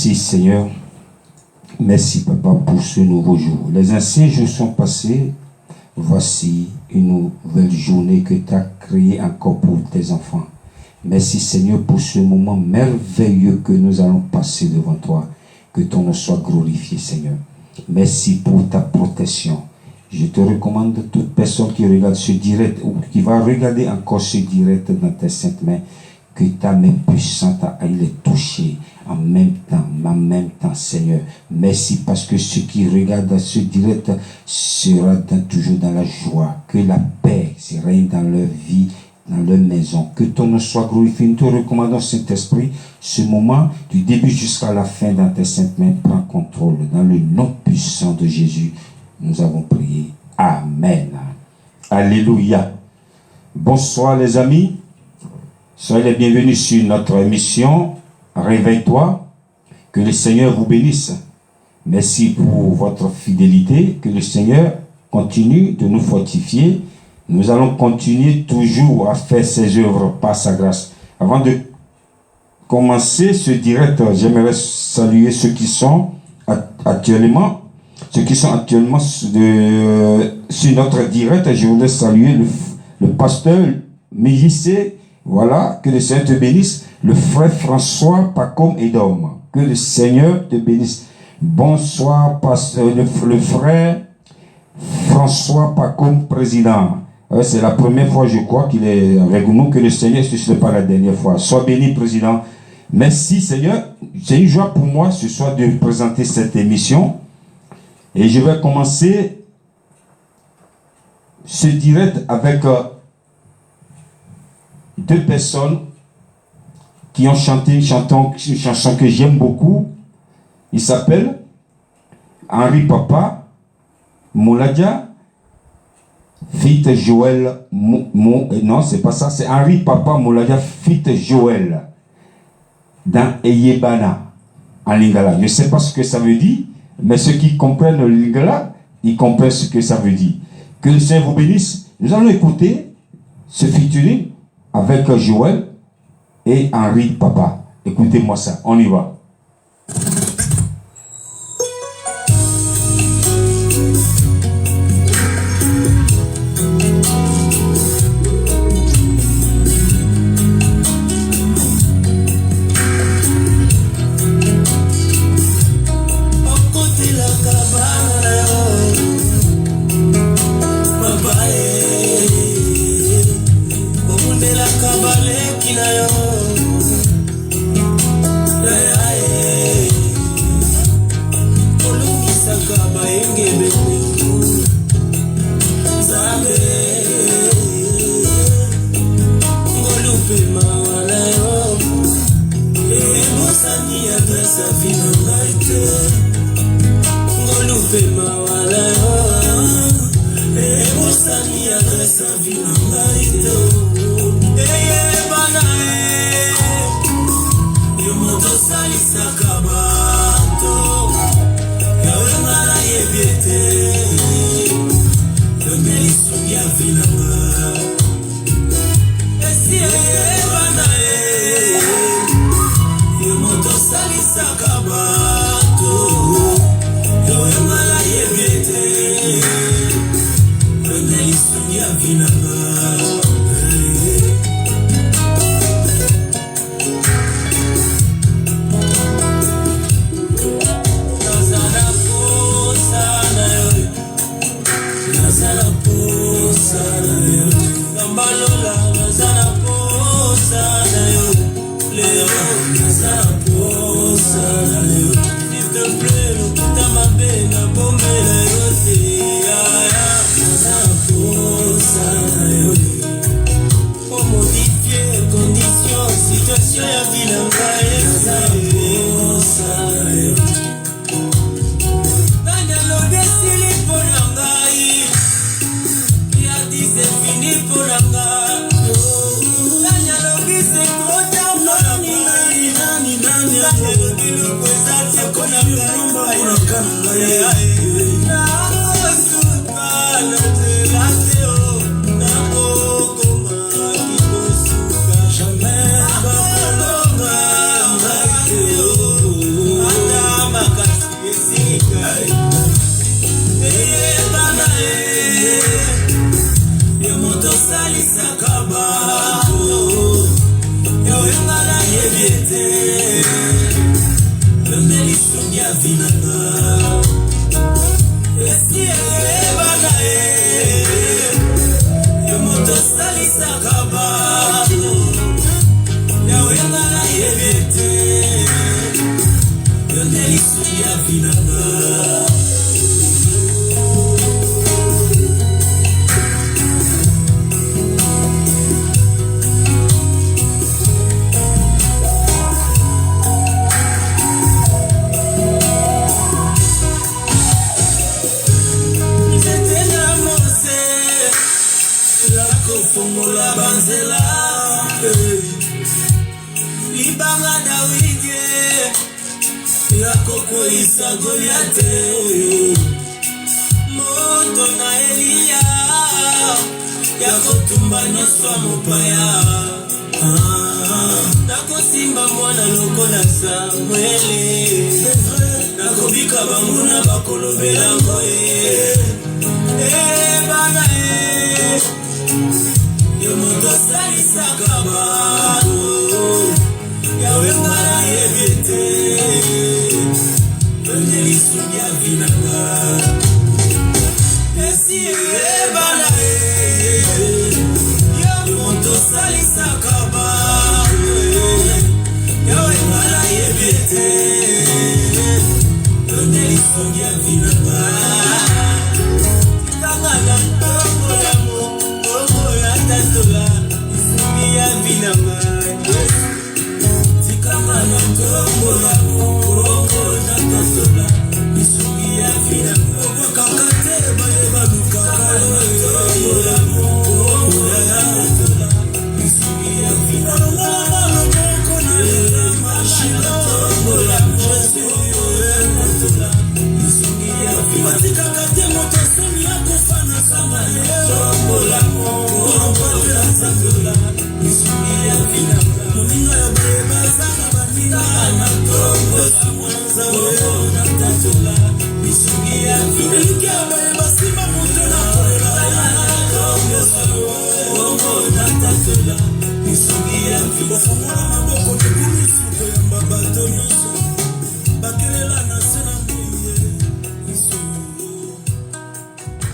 Merci Seigneur. Merci Papa pour ce nouveau jour. Les anciens jours sont passés. Voici une nouvelle journée que tu as créée encore pour tes enfants. Merci Seigneur pour ce moment merveilleux que nous allons passer devant toi. Que ton nom soit glorifié Seigneur. Merci pour ta protection. Je te recommande toute personne qui regarde ce direct ou qui va regarder encore ce direct dans tes saintes mains, que ta main puissante aille les toucher en même temps, Seigneur. Merci parce que ceux qui regardent ce direct sera toujours dans la joie, que la paix règne dans leur vie, dans leur maison, que ton nom soit glorifié. Nous te recommandons, Saint-Esprit, ce moment du début jusqu'à la fin dans tes saintes mains, prends contrôle. Dans le nom puissant de Jésus, nous avons prié. Amen. Alléluia. Bonsoir les amis. Soyez les bienvenus sur notre émission Réveille-toi. Que le Seigneur vous bénisse. Merci pour votre fidélité. Que le Seigneur continue de nous fortifier. Nous allons continuer toujours à faire ses œuvres par sa grâce. Avant de commencer ce direct, j'aimerais saluer ceux qui sont actuellement sur notre direct. Je voudrais saluer le pasteur Méjissé. Voilà, que le Seigneur te bénisse. Le frère François Pacom Edom. Que le Seigneur te bénisse. Bonsoir, pasteur, le frère François Pacom, président. C'est la première fois, je crois, qu'il est avec nous. Que le Seigneur, ce ne soit pas la dernière fois. Sois béni, président. Merci, Seigneur. C'est une joie pour moi ce soir de présenter cette émission. Et je vais commencer ce direct avec deux personnes qui ont chanté une chanson que j'aime beaucoup. Il s'appelle Henri Papa Mouladia Fit Joël non, c'est pas ça, c'est Henri Papa Mouladia Fit Joël dans Eyebana en lingala. Je ne sais pas ce que ça veut dire, mais ceux qui comprennent le lingala, ils comprennent ce que ça veut dire. Que le Seigneur vous bénisse. Nous allons écouter ce featuring avec Joël et Henri Papa. Écoutez-moi ça, on y va.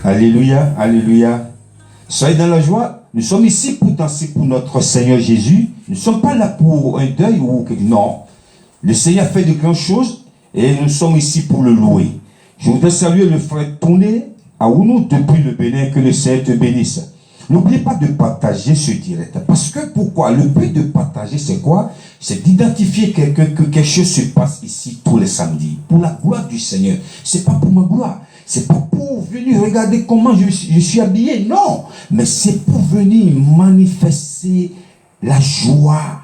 Alléluia, alléluia. Soyez dans la joie. Nous sommes ici pour danser pour notre Seigneur Jésus. Nous ne sommes pas là pour un deuil ou quelque chose. Non. Le Seigneur fait de grandes choses et nous sommes ici pour le louer. Je voudrais saluer le frère Tourné à Ounou depuis le Bénin. Que le Seigneur te bénisse. N'oubliez pas de partager ce direct. Parce que pourquoi? Le but de partager, c'est quoi? C'est d'identifier que quelque chose se passe ici tous les samedis. Pour la gloire du Seigneur. C'est pas pour ma gloire. C'est pas pour venir regarder comment je suis habillé. Non. Mais c'est pour venir manifester la joie.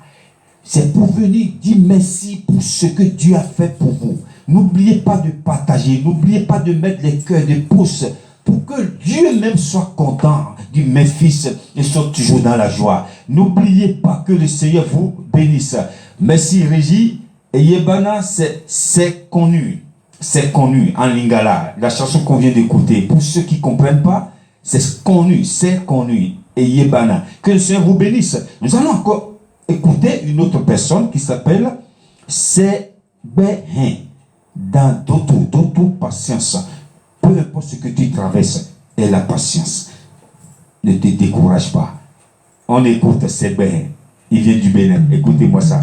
C'est pour venir dire merci pour ce que Dieu a fait pour vous. N'oubliez pas de partager. N'oubliez pas de mettre les cœurs de pouce pour que Dieu même soit content. Dit mes fils, ils sont toujours dans la joie. N'oubliez pas que le Seigneur vous bénisse. Merci Régie. Et Yebana, c'est connu. C'est connu en lingala. La chanson qu'on vient d'écouter. Pour ceux qui ne comprennent pas, c'est connu. C'est connu. Et Yebana. Que le Seigneur vous bénisse. Nous allons encore écouter une autre personne qui s'appelle Sebehen. Dans d'autres patience. Peu importe ce que tu traverses, et la patience. Ne te décourage pas. On écoute Sebehen. Il vient du Bénin. Écoutez-moi ça.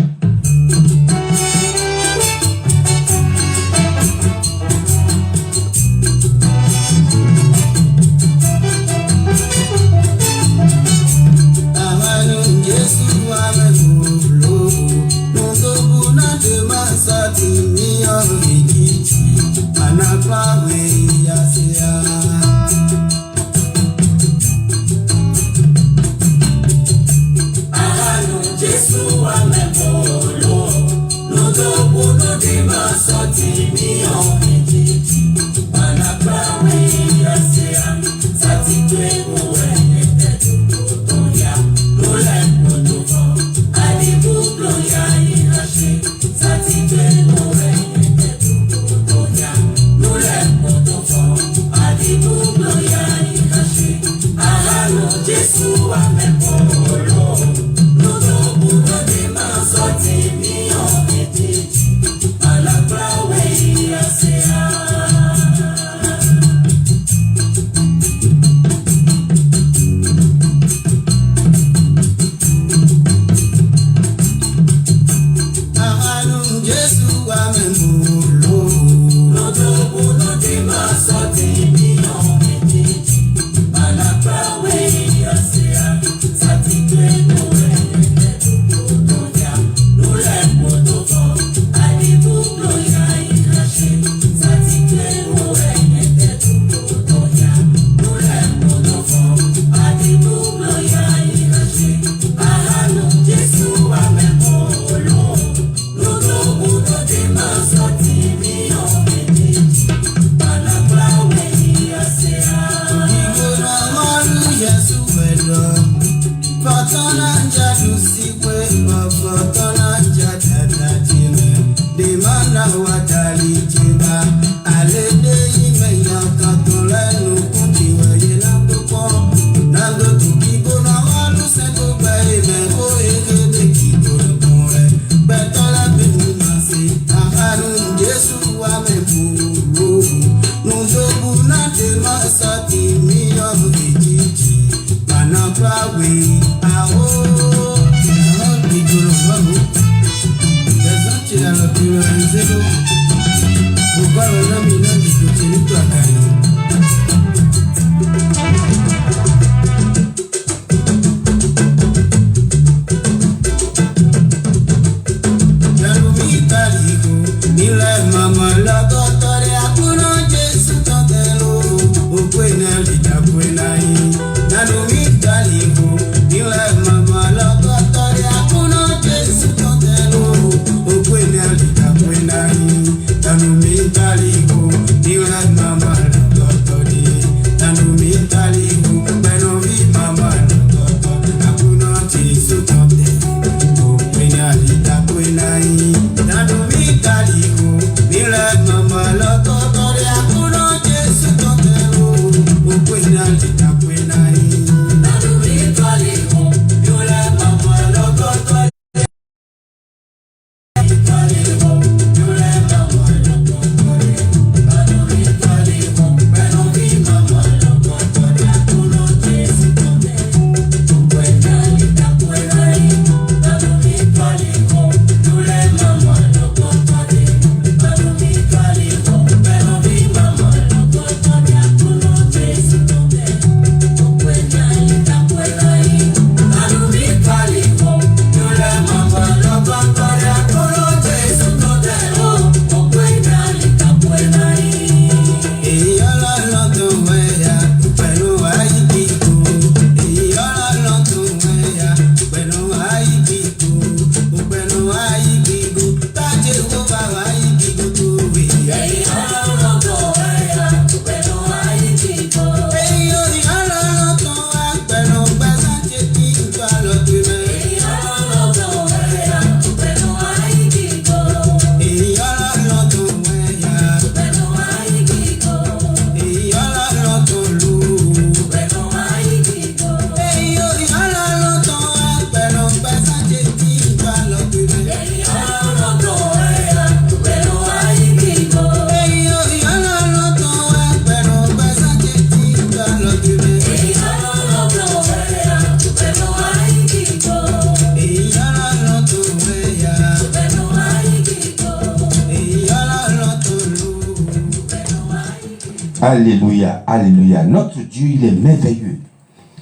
Alléluia, alléluia. Notre Dieu, il est merveilleux.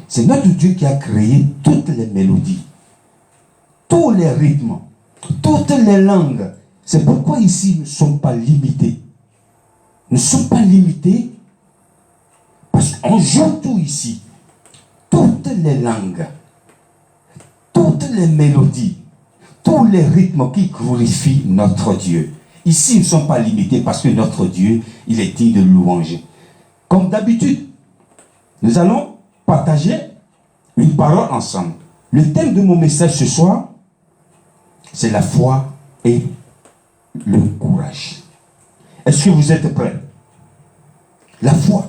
C'est notre Dieu qui a créé toutes les mélodies, tous les rythmes, toutes les langues. C'est pourquoi ici, nous ne sommes pas limités. Nous ne sommes pas limités parce qu'on joue tout ici. Toutes les langues, toutes les mélodies, tous les rythmes qui glorifient notre Dieu. Ici, nous ne sommes pas limités parce que notre Dieu, il est digne de louange. Comme d'habitude, nous allons partager une parole ensemble. Le thème de mon message ce soir, c'est la foi et le courage. Est-ce que vous êtes prêts? La foi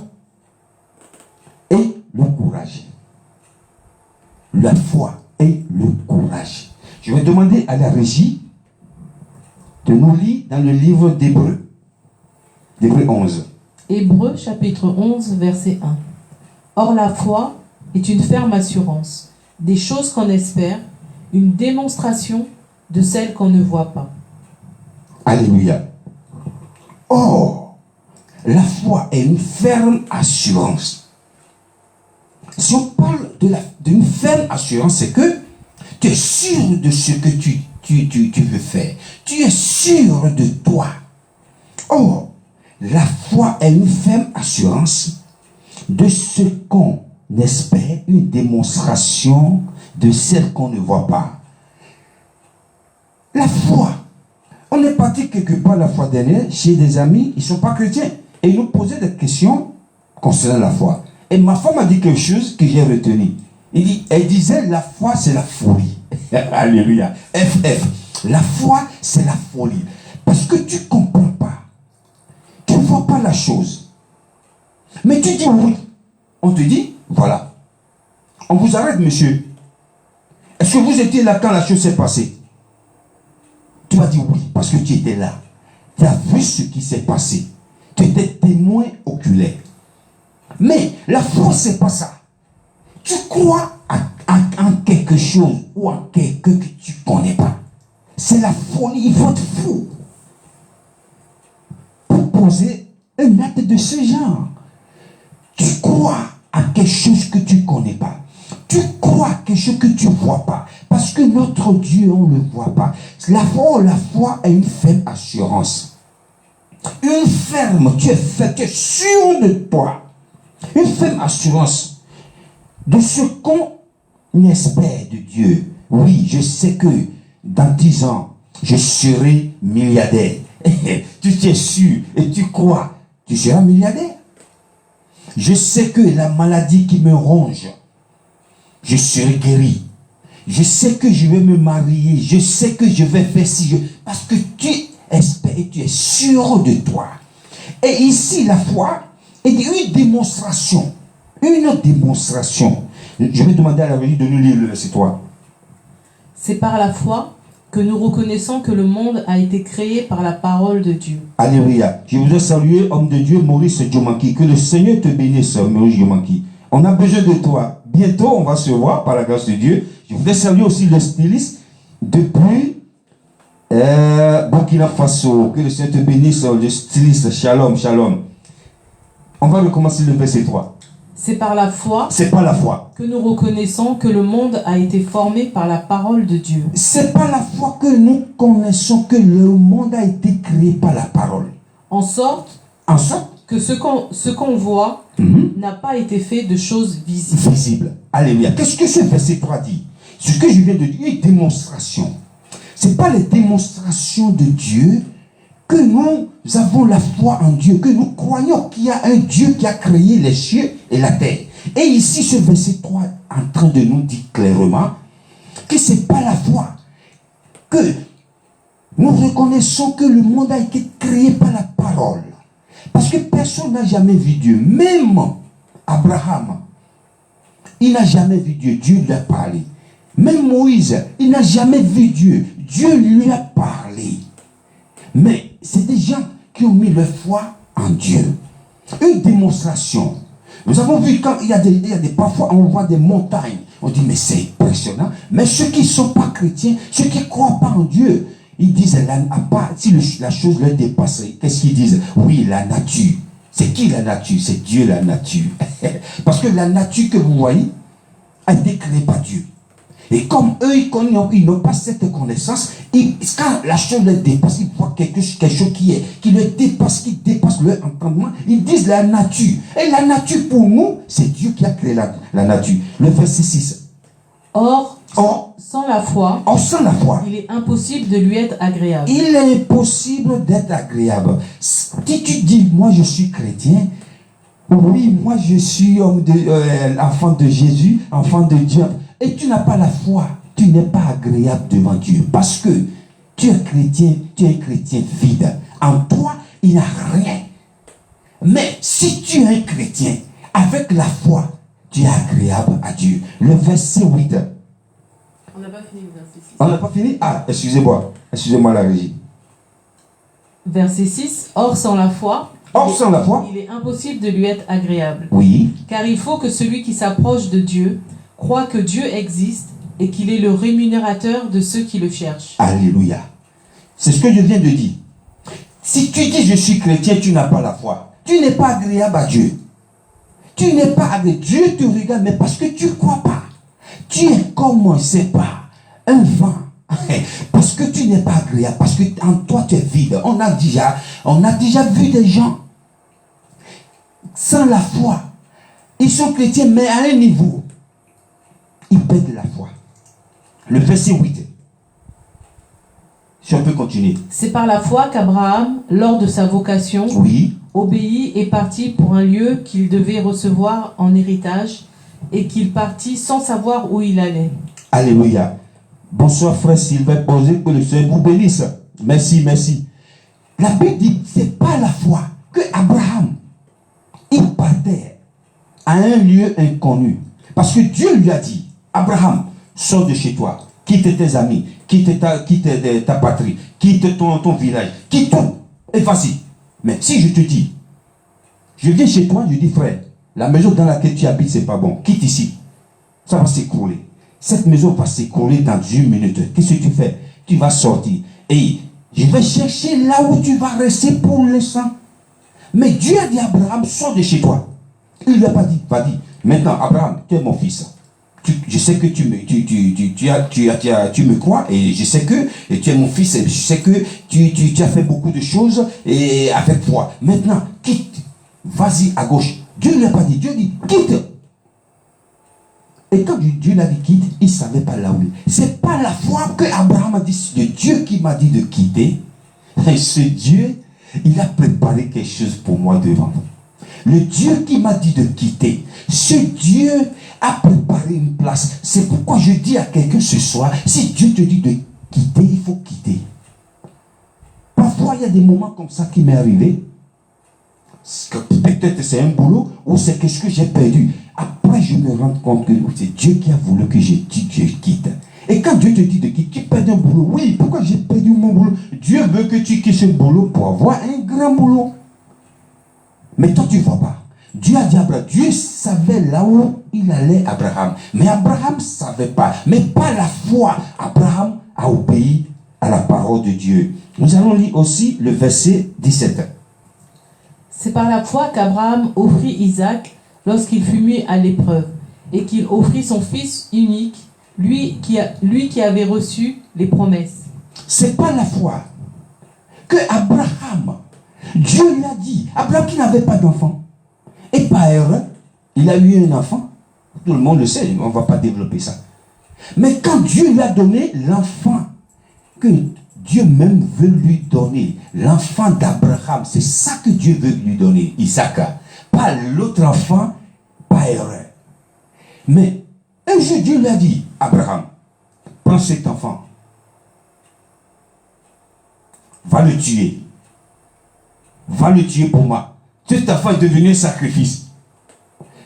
et le courage. La foi et le courage. Je vais demander à la régie de nous lire dans le livre d'Hébreux. Hébreux 11. Hébreux chapitre 11, verset 1. Or la foi est une ferme assurance des choses qu'on espère, une démonstration de celles qu'on ne voit pas. Alléluia. Or, la foi est une ferme assurance. Si on parle d'une ferme assurance, c'est que tu es sûr de ce que tu veux faire. Tu es sûr de toi. Or, la foi est une ferme assurance de ce qu'on espère, une démonstration de celle qu'on ne voit pas. La foi. On est parti quelque part la fois dernière chez des amis, ils ne sont pas chrétiens. Et ils nous posaient des questions concernant la foi. Et ma femme a dit quelque chose que j'ai retenu. Elle disait, la foi c'est la folie. Alléluia. FF. La foi c'est la folie. Parce que tu ne comprends pas. Tu ne vois pas la chose. Mais tu dis oui. On te dit, voilà. On vous arrête, monsieur. Est-ce que vous étiez là quand la chose s'est passée? Tu as dit oui, parce que tu étais là. Tu as vu ce qui s'est passé. Tu étais témoin oculaire. Mais la foi, c'est pas ça. Tu crois en quelque chose ou en quelqu'un que tu ne connais pas. C'est la folie, il faut être fou pour poser un acte de ce genre. Tu crois à quelque chose que tu ne connais pas. Tu crois à quelque chose que tu ne vois pas. Parce que notre Dieu, on ne le voit pas. La foi est une ferme assurance. Une ferme, tu es sûr de toi. Une ferme assurance de ce qu'on espère de Dieu. Oui, je sais que dans 10 ans, je serai milliardaire. Tu es sûr et tu crois, tu seras milliardaire. Je sais que la maladie qui me ronge, je serai guéri. Je sais que je vais me marier. Je sais que je vais faire parce que tu espères et tu es sûr de toi. Et ici, la foi est une démonstration. Une démonstration. Je vais demander à la Régie de nous lire le verset 3. C'est par la foi que nous reconnaissons que le monde a été créé par la parole de Dieu. Alléluia. Je voudrais saluer, homme de Dieu, Maurice Diomanki. Que le Seigneur te bénisse, Maurice Diomanki. On a besoin de toi. Bientôt, on va se voir par la grâce de Dieu. Je voudrais saluer aussi le styliste depuis Burkina Faso. Que le Seigneur te bénisse, le styliste. Shalom, shalom. On va recommencer le verset 3. C'est par la foi C'est pas la foi que nous reconnaissons que le monde a été formé par la parole de Dieu. C'est pas la foi que nous connaissons que le monde a été créé par la parole. En sorte que ce qu'on voit n'a pas été fait de choses visibles. Alléluia. Qu'est-ce que ce verset 3 dit? Ce que je viens de dire, une démonstration. Ce n'est pas les démonstrations de Dieu que nous avons la foi en Dieu, que nous croyons qu'il y a un Dieu qui a créé les cieux et la terre. Et ici, ce verset 3 est en train de nous dire clairement que ce n'est pas la foi. Que nous reconnaissons que le monde a été créé par la parole. Parce que personne n'a jamais vu Dieu. Même Abraham, il n'a jamais vu Dieu. Dieu lui a parlé. Même Moïse, il n'a jamais vu Dieu. Dieu lui a parlé. Mais c'est des gens qui ont mis leur foi en Dieu. Une démonstration. Nous avons vu quand il y a des parfois on voit des montagnes. On dit mais c'est impressionnant. Mais ceux qui ne sont pas chrétiens, ceux qui ne croient pas en Dieu, ils disent si la chose leur dépasse, qu'est-ce qu'ils disent? Oui, la nature. C'est qui la nature? C'est Dieu la nature. Parce que la nature que vous voyez a été créée par Dieu. Et comme eux, ils n'ont pas cette connaissance, quand la chose les dépasse, ils voient quelque chose qui les dépasse, qui dépasse leur entendement, ils disent la nature. Et la nature pour nous, c'est Dieu qui a créé la nature. Le verset 6. Or, sans la foi, il est impossible de lui être agréable. Il est impossible d'être agréable. Si tu dis, moi je suis chrétien, oui, moi je suis enfant de Jésus, enfant de Dieu, et tu n'as pas la foi, tu n'es pas agréable devant Dieu. Parce que tu es un chrétien vide. En toi, il n'y a rien. Mais si tu es un chrétien, avec la foi, tu es agréable à Dieu. Le verset 8. On n'a pas fini le verset 6. On n'a pas fini? Ah, excusez-moi la régie. Verset 6. Or, sans la foi, il est impossible de lui être agréable. Oui. Car il faut que celui qui s'approche de Dieu croit que Dieu existe et qu'il est le rémunérateur de ceux qui le cherchent. Alléluia. C'est ce que je viens de dire. Si tu dis je suis chrétien, tu n'as pas la foi. Tu n'es pas agréable à Dieu. Tu n'es pas agréable. Dieu te regarde, mais parce que tu ne crois pas. Tu es comme, je ne sais pas, un vent. Parce que tu n'es pas agréable. Parce que en toi tu es vide. On a déjà vu des gens sans la foi. Ils sont chrétiens, mais à un niveau. Ils perdent la foi. Le verset 8. Si on peut continuer. C'est par la foi qu'Abraham, lors de sa vocation, obéit et partit pour un lieu qu'il devait recevoir en héritage et qu'il partit sans savoir où il allait. Alléluia. Bonsoir frère Sylvain, posez que le Seigneur vous bénisse. Merci, merci. La Bible dit, c'est pas la foi que Abraham, il partait à un lieu inconnu. Parce que Dieu lui a dit, Abraham, sors de chez toi, quitte tes amis, quitte ta patrie, quitte ton village, quitte tout, et vas-y. Mais si je te dis, je viens chez toi, je dis frère, La maison dans laquelle tu habites, c'est pas bon. Quitte ici. Ça va s'écrouler. Cette maison va s'écrouler dans 1 minute. Qu'est-ce que tu fais? Tu vas sortir. Et je vais chercher là où tu vas rester pour l'instant. Mais Dieu a dit à Abraham, sors de chez toi. Il ne lui a pas dit, va dire, maintenant Abraham, tu es mon fils. Je sais que tu me crois et je sais que tu es mon fils et je sais que tu as fait beaucoup de choses et avec moi. Maintenant, quitte. Vas-y à gauche. Dieu ne lui a pas dit. Dieu dit quitte. Et quand Dieu l'a dit quitte, il ne savait pas là où il est. C'est pas la foi que Abraham a dit, le Dieu qui m'a dit de quitter. Et ce Dieu, il a préparé quelque chose pour moi devant. Le Dieu qui m'a dit de quitter, ce Dieu a préparé une place. C'est pourquoi je dis à quelqu'un ce soir, si Dieu te dit de quitter, il faut quitter. Parfois, il y a des moments comme ça qui m'est arrivé. Peut-être c'est un boulot ou c'est quelque chose que j'ai perdu. Après, je me rends compte que c'est Dieu qui a voulu que je quitte. Et quand Dieu te dit de quitter, tu perds un boulot. Oui, pourquoi j'ai perdu mon boulot? Dieu veut que tu quittes ce boulot pour avoir un grand boulot. Mais toi, tu ne vois pas. Dieu a dit à Abraham, Dieu savait là où il allait Abraham. Mais Abraham ne savait pas. Mais par la foi, Abraham a obéi à la parole de Dieu. Nous allons lire aussi le verset 17. C'est par la foi qu'Abraham offrit Isaac lorsqu'il fut mis à l'épreuve, et qu'il offrit son fils unique, lui qui avait reçu les promesses. C'est pas la foi que Abraham, Dieu lui a dit, Abraham qui n'avait pas d'enfant, et par erreur, il a eu un enfant. Tout le monde le sait, on ne va pas développer ça. Mais quand Dieu lui a donné l'enfant, que Dieu même veut lui donner, l'enfant d'Abraham, c'est ça que Dieu veut lui donner, Isaac, pas l'autre enfant, pas erreur. Mais un jour, Dieu lui a dit, Abraham, prends cet enfant, va le tuer pour moi. Cet enfant est devenu un sacrifice.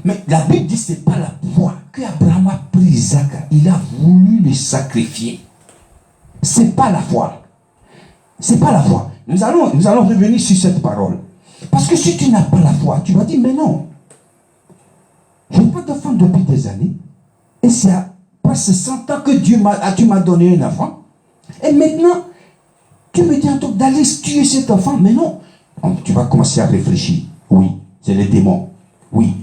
Mais la Bible dit que ce n'est pas la foi que Abraham a pris Isaac, il a voulu le sacrifier. Ce n'est pas la foi. Ce n'est pas la foi. Nous allons revenir sur cette parole. Parce que si tu n'as pas la foi, tu vas dire, mais non. Je n'ai pas d'enfant depuis des années. Et c'est à presque 100 ans que tu m'as donné un enfant. Et maintenant, tu me dis d'aller tuer cet enfant. Mais non. Tu vas commencer à réfléchir. Oui, c'est les démons. Oui,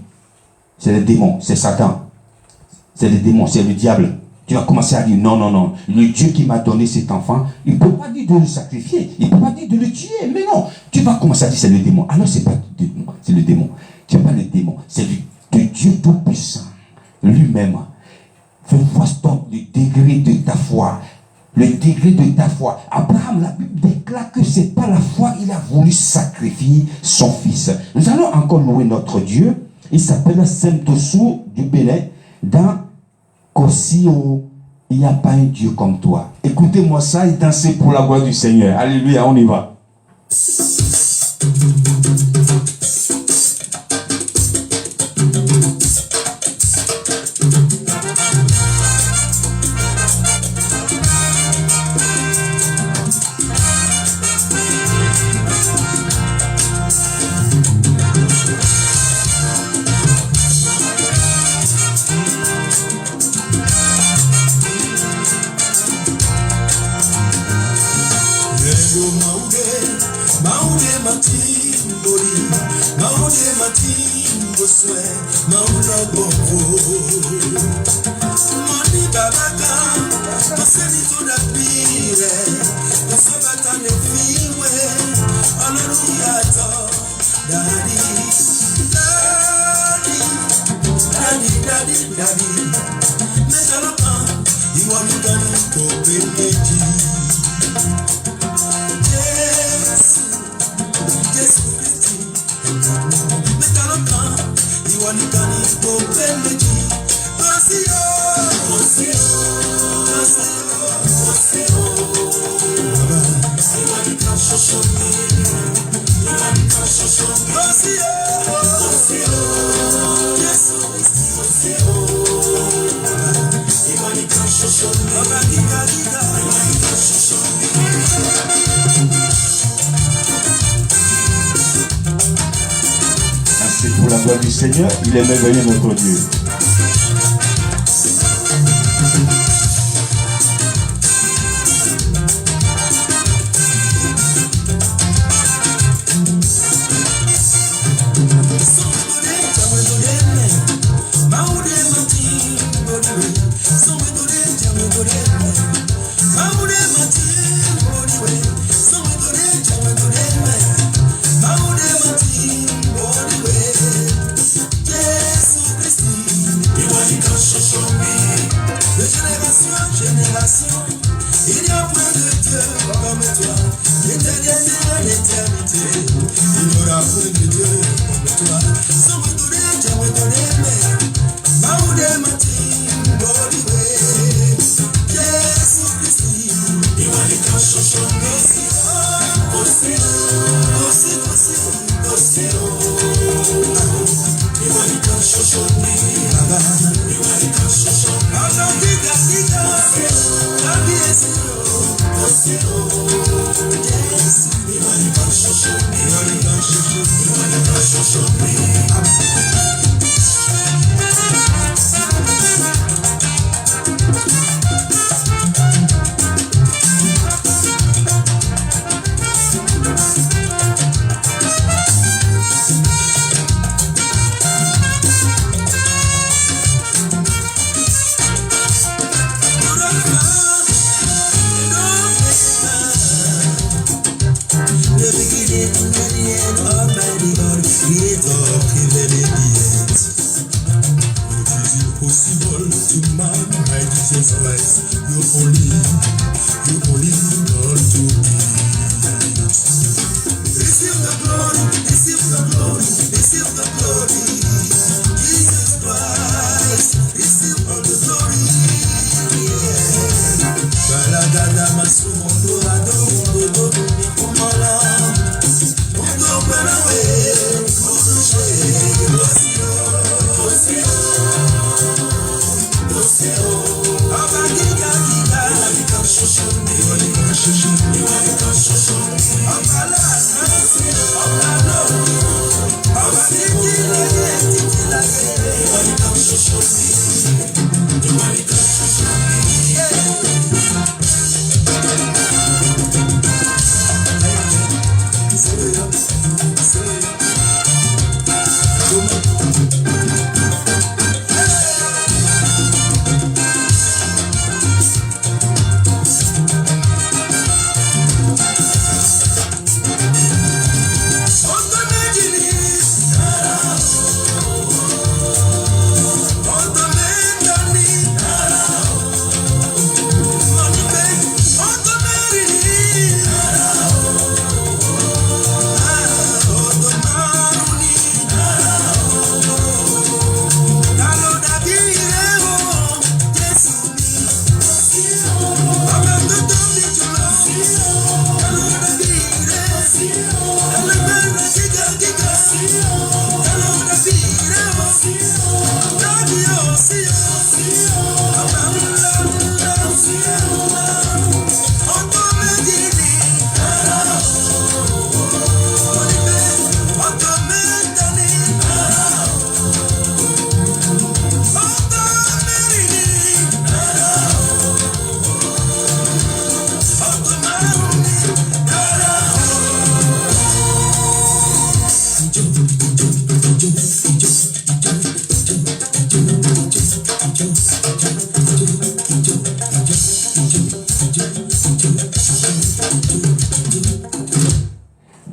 c'est les démons. C'est Satan. C'est les démons. C'est le diable. Tu vas commencer à dire, non. Le Dieu qui m'a donné cet enfant, il ne peut pas dire de le sacrifier. Il ne peut pas dire de le tuer. Mais non. Tu vas commencer à dire, c'est le démon. Alors, ce n'est pas le démon. C'est le démon. Tu n'es pas le démon. C'est le Dieu Tout-Puissant. Lui-même. Fais voir le degré de ta foi. Le degré de ta foi. Abraham, la Bible déclare que ce n'est pas la foi. Il a voulu sacrifier son fils. Nous allons encore louer notre Dieu. Il s'appelle Saint-Ossou du Bénin. Dans Kossio, il n'y a pas un Dieu comme toi. Écoutez-moi ça et dansez pour la gloire du Seigneur. Alléluia, on y va. C'est pour la gloire du Seigneur. Il est merveilleux notre Dieu.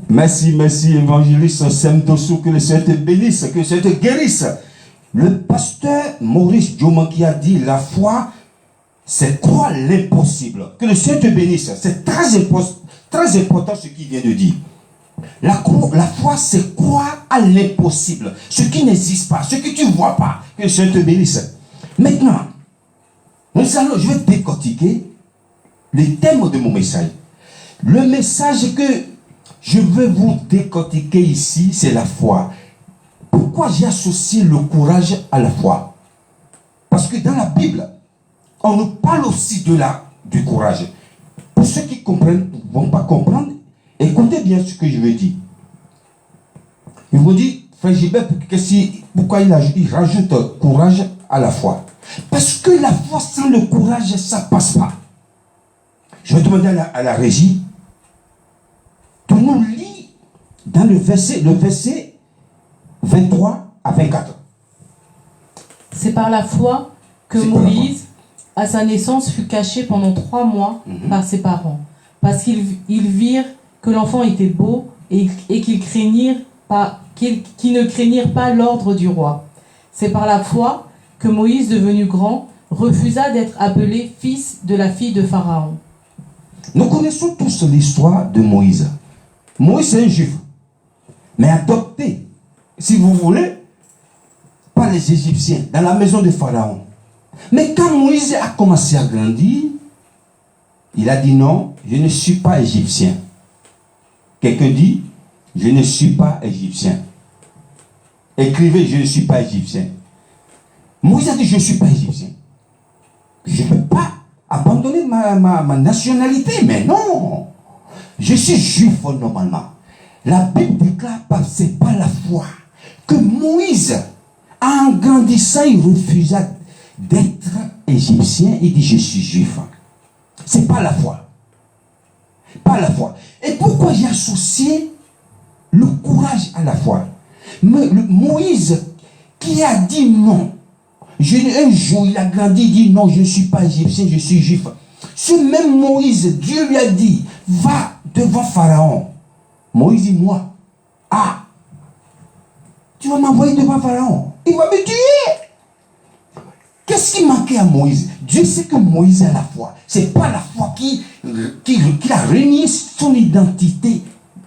Merci, merci, évangéliste Sem Dossou, que le Seigneur te bénisse, que le Seigneur te guérisse. Le pasteur Maurice Dioman qui a dit la foi, c'est croire l'impossible. Que le Seigneur te bénisse. C'est très important ce qu'il vient de dire. La foi, c'est croire à l'impossible, ce qui n'existe pas, ce que tu ne vois pas. Que le Seigneur te bénisse. Maintenant, je vais décortiquer le thème de mon message. Le message que je veux vous décortiquer ici, c'est la foi. Pourquoi j'ai associé le courage à la foi? Parce que dans la Bible, on nous parle aussi du courage. Pour ceux qui comprennent, ne vont pas comprendre, écoutez bien ce que je veux dire. Il vous dit, Frère Gilbert, pourquoi il rajoute courage à la foi? Parce que la foi sans le courage, ça ne passe pas. Je vais demander à la régie de nous lire dans le verset 23 à 24. C'est par la foi que Moïse, à sa naissance, fut caché pendant 3 mois par ses parents, parce qu'ils virent que l'enfant était beau et qu'ils ne craignirent pas l'ordre du roi. C'est par la foi que Moïse, devenu grand, refusa d'être appelé fils de la fille de Pharaon. Nous connaissons tous l'histoire de Moïse. Moïse est un juif, mais adopté, si vous voulez, par les Égyptiens, dans la maison de Pharaon. Mais quand Moïse a commencé à grandir, il a dit non, je ne suis pas égyptien. Quelqu'un dit, je ne suis pas égyptien. Écrivez, je ne suis pas égyptien. Moïse a dit, je ne suis pas égyptien. Je ne peux pas abandonner ma nationalité, mais non. Je suis juif normalement. La Bible déclare que ce n'est pas la foi que Moïse, en grandissant, il refusa d'être égyptien. Il dit, je suis juif. Ce n'est pas la foi. Pas la foi. Et pourquoi j'ai associé le courage à la foi? Mais Moïse qui a dit non. Un jour, il a grandi, il dit non, je ne suis pas égyptien, je suis juif. Ce même Moïse, Dieu lui a dit, va devant Pharaon. Moïse dit, moi, tu vas m'envoyer devant Pharaon. Il va me tuer. Qu'est-ce qui manquait à Moïse? Dieu sait que Moïse a la foi. Ce n'est pas la foi qui a renié son identité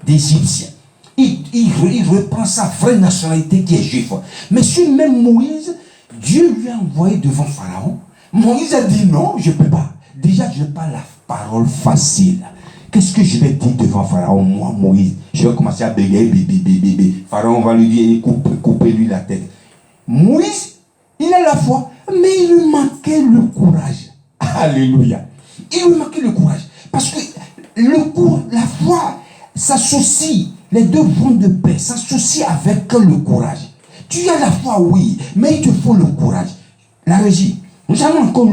d'Égyptien. Il reprend sa vraie nationalité qui est juif. Mais ce même Moïse, Dieu lui a envoyé devant Pharaon. Moïse a dit non, je ne peux pas. Déjà, je n'ai pas la parole facile. Qu'est-ce que je vais dire devant Pharaon? Moi, Moïse, je vais commencer à bégayer, bébé. Pharaon va lui dire, coupez-lui la tête. Moïse, il a la foi, mais il lui manquait le courage. Alléluia. Il lui manquait le courage. Parce que la foi s'associe, les deux vont de paix, s'associent avec le courage. Tu as la foi, oui, mais il te faut le courage. La régie, vous allez encore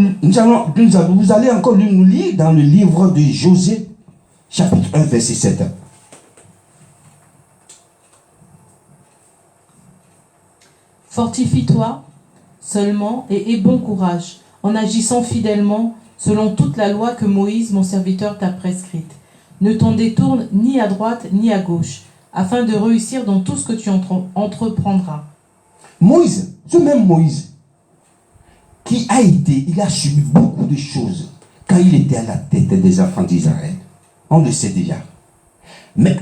nous lire dans le livre de Josée, chapitre 1, verset 7. Fortifie-toi seulement et aie bon courage, en agissant fidèlement selon toute la loi que Moïse, mon serviteur, t'a prescrite. Ne t'en détourne ni à droite ni à gauche, afin de réussir dans tout ce que tu entreprendras. Moïse, ce même Moïse, il a subi beaucoup de choses quand il était à la tête des enfants d'Israël. On le sait déjà. Mais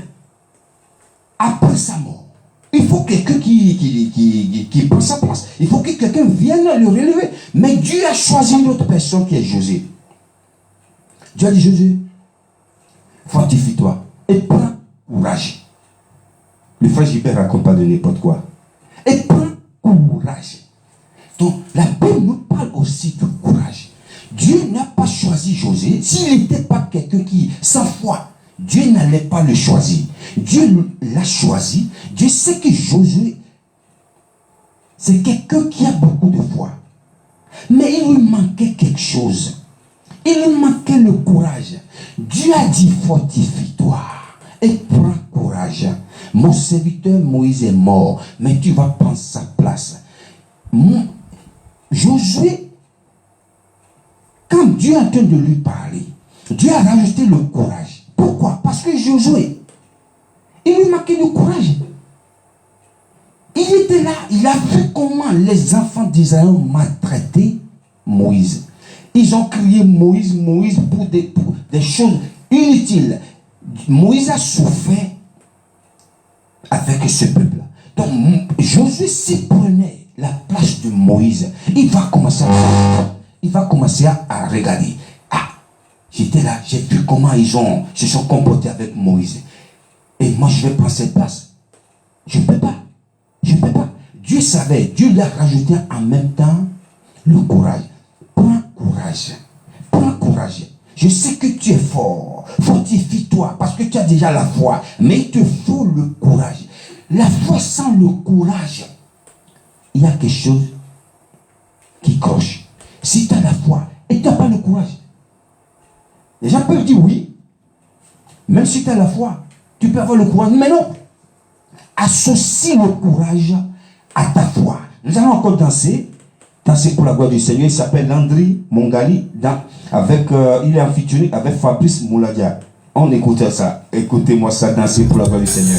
après sa mort, il faut quelqu'un qui prend sa place. Il faut que quelqu'un vienne le relever. Mais Dieu a choisi une autre personne qui est Josué. Dieu a dit, Josué, fortifie-toi et prends courage. Le frère Gilbert ne raconte pas de n'importe quoi. Et prends courage. Donc, la Bible nous parle aussi de courage. Dieu n'a pas choisi Josué. S'il n'était pas quelqu'un qui, sans foi, Dieu n'allait pas le choisir. Dieu l'a choisi. Dieu sait que Josué, c'est quelqu'un qui a beaucoup de foi. Mais il lui manquait quelque chose. Il lui manquait le courage. Dieu a dit, fortifie-toi et prends courage. Mon serviteur Moïse est mort, mais tu vas prendre sa place. Josué, quand Dieu est en train de lui parler, Dieu a rajouté le courage. Pourquoi? Parce que Josué, il lui manquait le courage. Il était là, il a vu comment les enfants d'Israël ont maltraité Moïse. Ils ont crié Moïse pour des choses inutiles. Moïse a souffert avec ce peuple. Donc, Josué s'y prenait la place de Moïse. Il va commencer à regarder. J'étais là, j'ai vu comment ils se sont comportés avec Moïse. Et moi, je vais prendre cette place. Je ne peux pas. Dieu savait, Dieu lui a rajouté en même temps le courage. Prends courage. Je sais que tu es fort. Fortifie-toi parce que tu as déjà la foi. Mais il te faut le courage. La foi sans le courage, il y a quelque chose qui croche. Si tu as la foi et tu n'as pas le courage, les gens peuvent dire oui, même si tu as la foi, tu peux avoir le courage, mais non. Associe le courage à ta foi. Nous allons encore danser pour la gloire du Seigneur. Il s'appelle Landry Mongali, il est en featuring avec Fabrice Mouladia. On écoute ça, écoutez-moi ça, danser pour la gloire du Seigneur.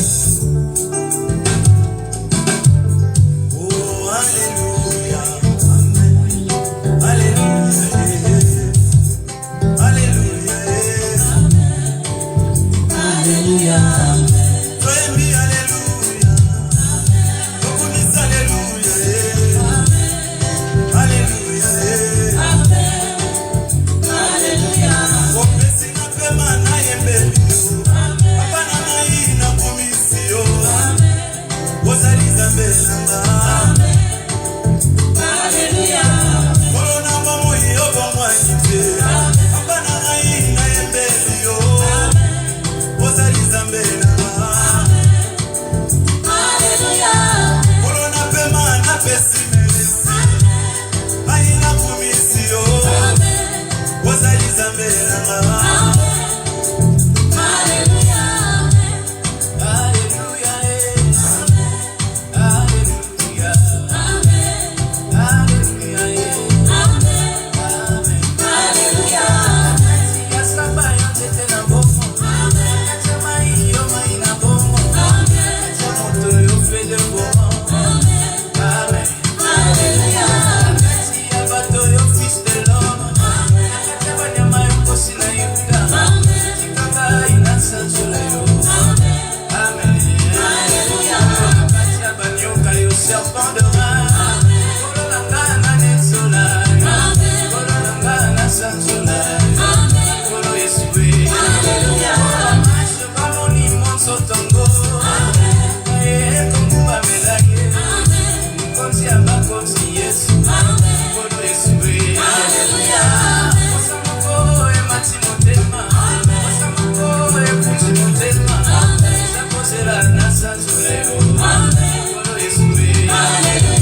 Amen.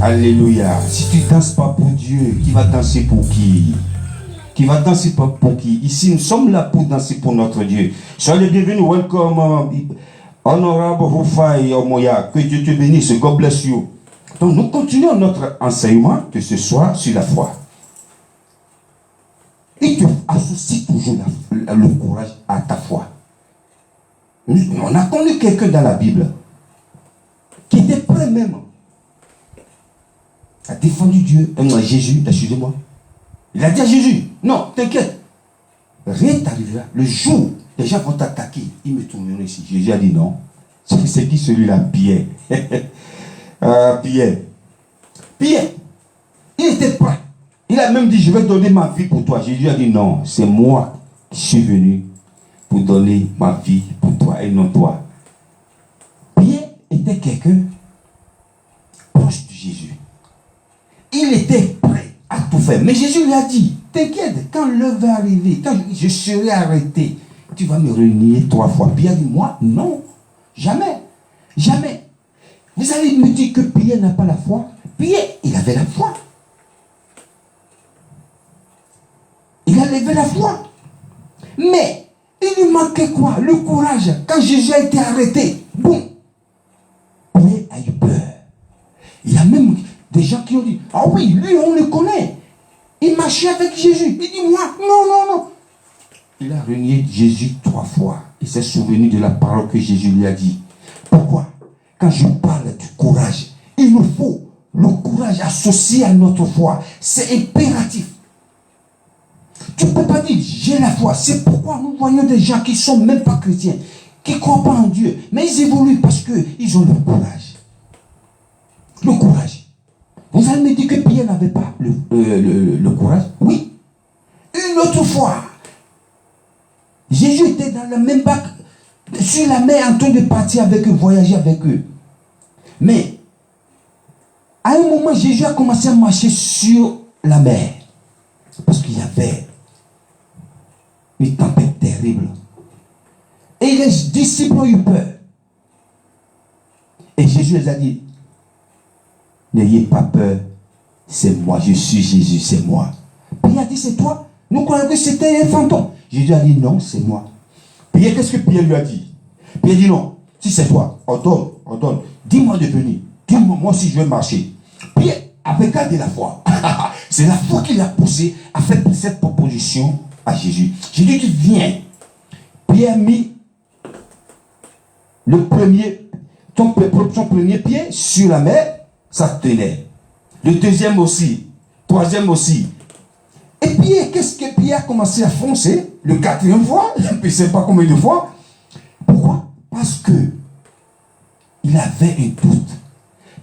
Alléluia. Si tu ne danses pas pour Dieu, qui va danser pour qui? Qui va danser pour qui? Ici, nous sommes là pour danser pour notre Dieu. Soyez bienvenus. Welcome, honorable Rufai Omoya. Que Dieu te bénisse. God bless you. Donc, nous continuons notre enseignement de ce soir sur la foi. Il te associe toujours le courage à ta foi. On a connu quelqu'un dans la Bible qui était prêt même a défendu Dieu, Jésus, excusez-moi. Il a dit à Jésus, non, t'inquiète, rien t'arrivera. Le jour, les gens vont t'attaquer, ils me tourneront ici. Jésus a dit non. C'est qui celui-là? Pierre. Pierre. Pierre, il était prêt. Il a même dit, je vais donner ma vie pour toi. Jésus a dit non, c'est moi qui suis venu pour donner ma vie pour toi et non toi. Pierre était quelqu'un proche de Jésus. Il était prêt à tout faire. Mais Jésus lui a dit, t'inquiète, quand l'heure va arriver, quand je serai arrêté, tu vas me renier 3 fois. Pierre dit, moi, non, jamais, jamais. Vous allez me dire que Pierre n'a pas la foi. Pierre, il avait la foi. Il avait la foi. Mais, il lui manquait quoi? Le courage. Quand Jésus a été arrêté, boum, Pierre a eu peur. Il y a même des gens qui ont dit, ah oui, lui, on le connaît. Il marchait avec Jésus. Il dit, moi, non, non, non. Il a renié Jésus 3 fois. Il s'est souvenu de la parole que Jésus lui a dit. Pourquoi? Quand je parle du courage, il nous faut le courage associé à notre foi. C'est impératif. Tu ne peux pas dire, j'ai la foi. C'est pourquoi nous voyons des gens qui ne sont même pas chrétiens, qui ne croient pas en Dieu. Mais ils évoluent parce qu'ils ont le courage. Le courage. Vous allez me dire que Pierre n'avait pas le courage? Oui. Une autre fois, Jésus était dans le même bac, sur la mer, en train de partir avec eux, voyager avec eux. Mais, à un moment, Jésus a commencé à marcher sur la mer. Parce qu'il y avait une tempête terrible. Et les disciples ont eu peur. Et Jésus les a dit, n'ayez pas peur, c'est moi, je suis Jésus, c'est moi. Puis il a dit, c'est toi? Nous croyons que c'était un fantôme. Jésus a dit, non, c'est moi. Puis qu'est-ce que Pierre lui a dit? Pierre dit, non, si c'est toi, ordonne, dis-moi de venir. Dis-moi, moi aussi je vais marcher. Pierre avait gardé la foi. C'est la foi qui l'a poussé à faire cette proposition à Jésus. Jésus dit, viens. Pierre a mis son premier pied sur la mer. Ça tenait. Le deuxième aussi. Troisième aussi. Et puis, qu'est-ce que Pierre a commencé à foncer? Le 4e fois, je ne sais pas combien de fois. Pourquoi? Parce que il avait un doute.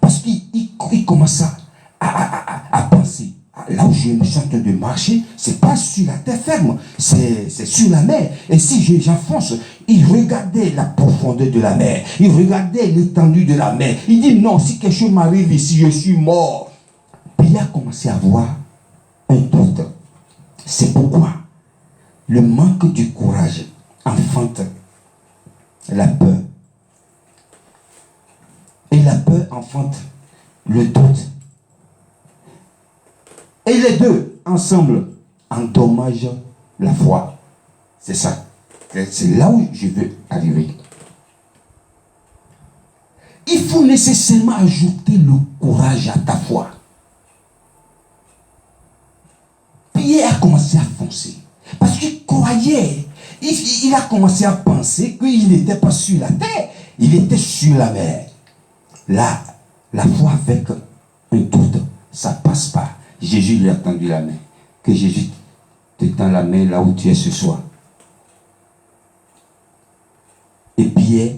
Parce qu'il commença à penser. Là où je suis en train de marcher, c'est pas sur la terre ferme, c'est sur la mer. Et si j'enfonce, il regardait la profondeur de la mer, il regardait l'étendue de la mer. Il dit non, si quelque chose m'arrive ici, je suis mort. Puis il a commencé à avoir un doute. C'est pourquoi le manque du courage enfante la peur. Et la peur enfante le doute. Et les deux, ensemble, endommagent la foi. C'est ça. C'est là où je veux arriver. Il faut nécessairement ajouter le courage à ta foi. Pierre a commencé à foncer. Parce qu'il croyait. Il a commencé à penser qu'il n'était pas sur la terre. Il était sur la mer. Là, la foi avec un doute, ça ne passe pas. Jésus lui a tendu la main. Que Jésus te tend la main là où tu es ce soir. Et Pierre,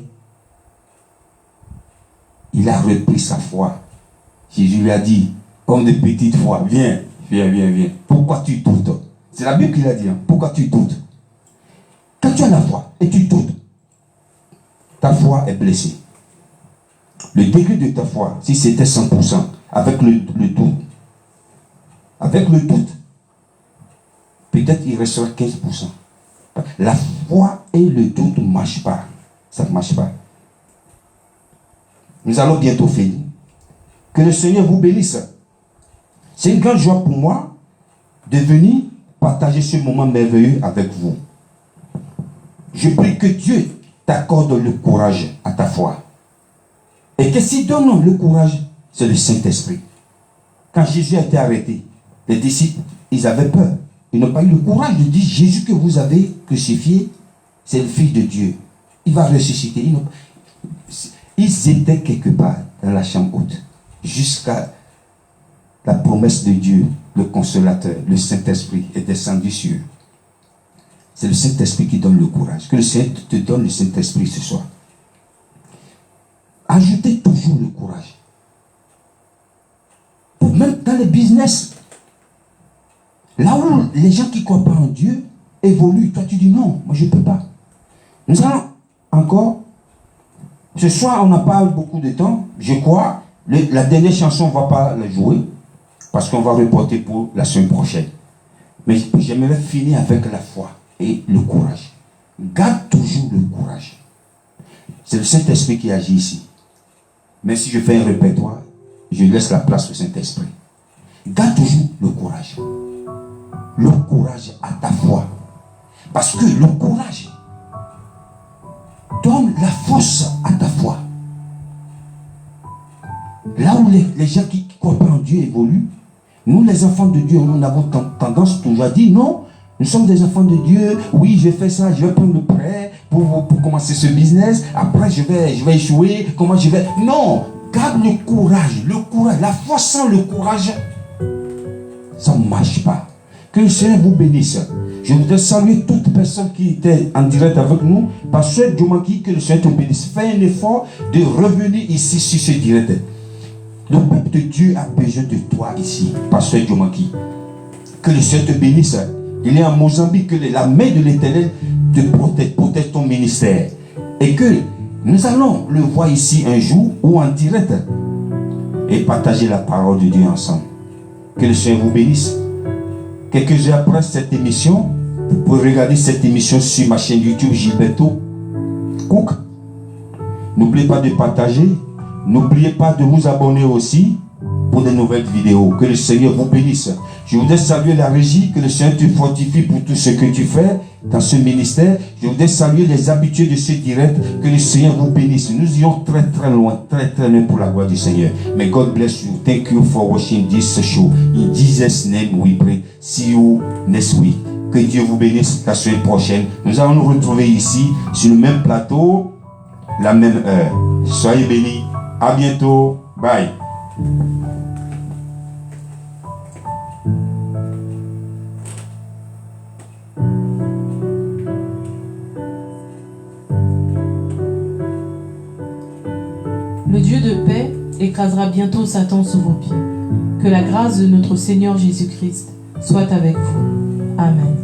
il a repris sa foi. Jésus lui a dit, comme de petites foi, viens. Pourquoi tu doutes? C'est la Bible qui l'a dit. Pourquoi tu doutes? Quand tu as la foi et tu doutes, ta foi est blessée. Le degré de ta foi, si c'était 100%, avec le doute, peut-être il restera 15%. La foi et le doute ne marchent pas. Ça ne marche pas. Nous allons bientôt finir. Que le Seigneur vous bénisse. C'est une grande joie pour moi de venir partager ce moment merveilleux avec vous. Je prie que Dieu t'accorde le courage à ta foi. Et qu'est-ce qui donne le courage? C'est le Saint-Esprit. Quand Jésus a été arrêté, les disciples, ils avaient peur. Ils n'ont pas eu le courage de dire, Jésus que vous avez crucifié, c'est le Fils de Dieu. Il va ressusciter. Ils étaient quelque part dans la chambre haute, jusqu'à la promesse de Dieu, le consolateur, le Saint-Esprit est descendu sur eux. C'est le Saint-Esprit qui donne le courage. Que le Seigneur te donne le Saint-Esprit ce soir. Ajoutez toujours le courage. Même dans les business, là où les gens qui ne croient pas en Dieu évoluent, toi tu dis non, moi je ne peux pas. Nous allons encore, ce soir on n'a pas beaucoup de temps, je crois, la dernière chanson on ne va pas la jouer, parce qu'on va reporter pour la semaine prochaine. Mais j'aimerais finir avec la foi et le courage. Garde toujours le courage. C'est le Saint-Esprit qui agit ici. Mais si je fais un répertoire, je laisse la place au Saint-Esprit. Garde toujours le courage. Le courage à ta foi. Parce que le courage donne la force à ta foi. Là où les gens qui ne croient pas en Dieu évoluent, nous les enfants de Dieu, nous avons tendance toujours à dire non, nous sommes des enfants de Dieu, oui je fais ça, je vais prendre le prêt pour commencer ce business, après je vais échouer, comment je vais... Non, garde le courage, la foi sans le courage, ça ne marche pas. Que le Seigneur vous bénisse. Je voudrais saluer toute personne qui était en direct avec nous. Pasteur Djomaki, que le Seigneur te bénisse. Fais un effort de revenir ici sur ce direct. Le peuple de Dieu a besoin de toi ici, Pasteur Djomaki. Que le Seigneur te bénisse. Il est en Mozambique, que la main de l'Éternel te protège ton ministère. Et que nous allons le voir ici un jour ou en direct et partager la parole de Dieu ensemble. Que le Seigneur vous bénisse. Quelques heures après cette émission, vous pouvez regarder cette émission sur ma chaîne YouTube Gilberto Cook. N'oubliez pas de partager. N'oubliez pas de vous abonner aussi pour de nouvelles vidéos. Que le Seigneur vous bénisse. Je voudrais saluer la régie. Que le Seigneur te fortifie pour tout ce que tu fais dans ce ministère. Je voudrais saluer les habitués de ce direct. Que le Seigneur vous bénisse. Nous irons très loin pour la gloire du Seigneur. May God bless you. Thank you for watching this show. In Jesus' name we pray. See you next week. Que Dieu vous bénisse la semaine prochaine. Nous allons nous retrouver ici sur le même plateau, la même heure. Soyez bénis. À bientôt. Bye. Le Dieu de paix écrasera bientôt Satan sous vos pieds. Que la grâce de notre Seigneur Jésus-Christ soit avec vous. Amen.